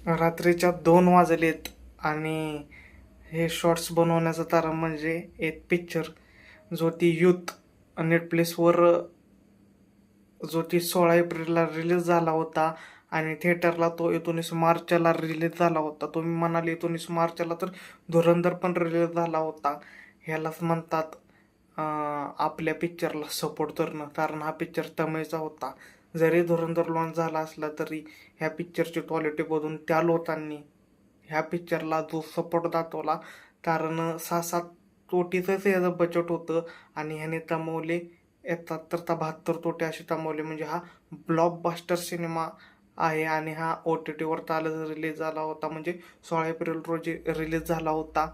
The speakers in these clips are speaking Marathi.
रात्रीच्या 2 वाजलेत आणि हे शॉर्ट्स बनवण्याचं कारण म्हणजे एक पिक्चर जो ती यूथ नेटफ्लिक्सवर जो ती 16 एप्रिलला रिलीज झाला होता आणि थिएटरला तो 19 मार्चला रिलीज झाला होता. तुम्ही म्हणाल 19 मार्चला तर धुरंधर पण रिलीज झाला होता. ह्यालाच म्हणतात आपल्या पिक्चरला सपोर्ट करणं, कारण हा पिक्चर तमिळचा होता. जरी धुरंधर लॉन्च झाला असला तरी ह्या पिक्चरची क्वालिटी बघून त्या लोकांनी ह्या पिक्चरला जो सपोर्ट दाखवला, कारण 6-7 कोटीचंच याचं बजेट होतं आणि ह्याने कमवले 71-72 कोटी असे कमवले. म्हणजे हा ब्लॉकबस्टर सिनेमा आहे आणि हा OTTवर कालच रिलीज झाला होता, म्हणजे 16 एप्रिल रोजी रिलीज झाला होता.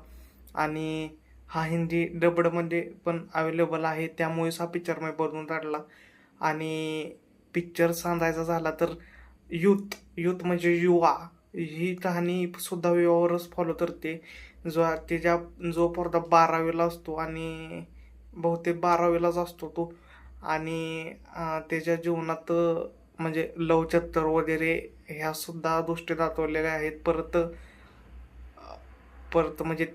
आणि हा हिंदी डबडमध्ये पण अवेलेबल आहे, त्यामुळेच हा पिक्चर मी बनवून काढला. आणि पिक्चर सांगायचा झाला तर यूथ यूथ म्हणजे युवा, ही कहाणी सुद्धा युवावरच फॉलो करते. जो पोरगा 12वीला असतो आणि बहुतेक 12वीलाच असतो तो, आणि त्याच्या जीवनात म्हणजे लवचत्तर वगैरे ह्या सुद्धा गोष्टी दाखवलेल्या आहेत. परत परत म्हणजे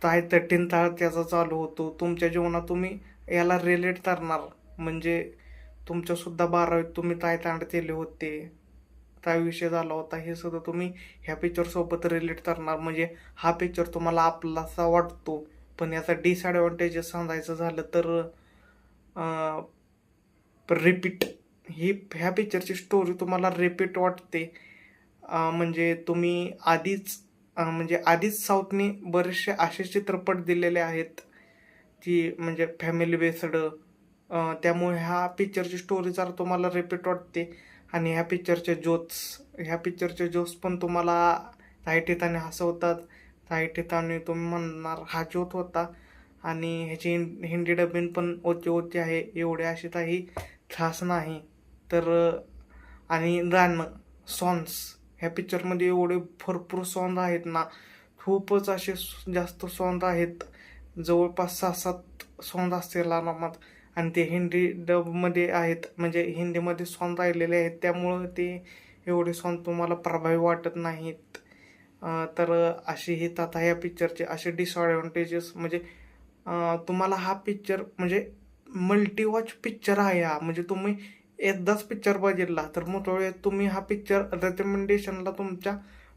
काय कठीण काळ त्याचा चालू होतो तुमच्या जीवनात, तुम्ही याला रिलेट करणार. म्हणजे तुमच्यासुद्धा 12वीत तुम्ही काय कांड केले होते, काय विषय झाला होता, हे सगळं तुम्ही ह्या पिक्चरसोबत रिलेट करणार. म्हणजे हा पिक्चर तुम्हाला आपलासा वाटतो. पण याचा डिसॲडव्हान्टेजेस सांगायचं झालं तर रिपीट, ही ह्या पिक्चरची स्टोरी तुम्हाला रिपीट वाटते. म्हणजे तुम्ही आधीच साऊथने बरेचसे असे चित्रपट दिलेले आहेत की म्हणजे फॅमिली बेस्ड, त्यामुळे ह्या पिक्चरची स्टोरी जर तुम्हाला रिपीट वाटते. आणि ह्या पिक्चरचे जोक्स पण तुम्हाला काही ठिकाणी हसवतात, काही ठिकाणी तुम्ही म्हणणार हा जोक होता. आणि ह्याची हिंदी डबिंग पण ओती ओती आहे, एवढे असे काही खास नाही. तर आणि गाणं, सॉन्ग्स, ह्या पिक्चरमध्ये एवढे भरपूर सॉन्ग आहेत ना, खूपच असे जास्त सॉन्ग आहेत. जवळपास 6-7 सॉन्ग असतील आरामात. आणि ते हिंदी डबमध्ये आहेत, म्हणजे हिंदीमध्ये सॉन्ग राहिलेले आहेत, त्यामुळं ते एवढे सॉन्ग तुम्हाला प्रभावी वाटत नाहीत. तर अशी ही तथा या पिक्चरचे असे डिसॲडव्हान्टेजेस म्हणजे तुम्हाला हा पिक्चर म्हणजे मल्टीवॉच पिक्चर आहे हा. म्हणजे तुम्ही एकदाच पिक्चर बघितला तर मग तुम्ही हा पिक्चर रेकमेंडेशनला तुमच्या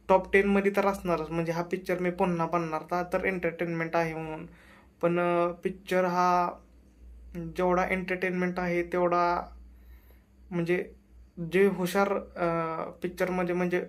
टॉप 10 मध्ये तर असणारच. म्हणजे हा पिक्चर मी पुन्हा बनणार का, तर एंटरटेनमेंट आहे म्हणून. पण पिक्चर हा जेवढा एंटरटेनमेंट आहे तेवढा म्हणजे जे हुशार पिक्चरमध्ये म्हणजे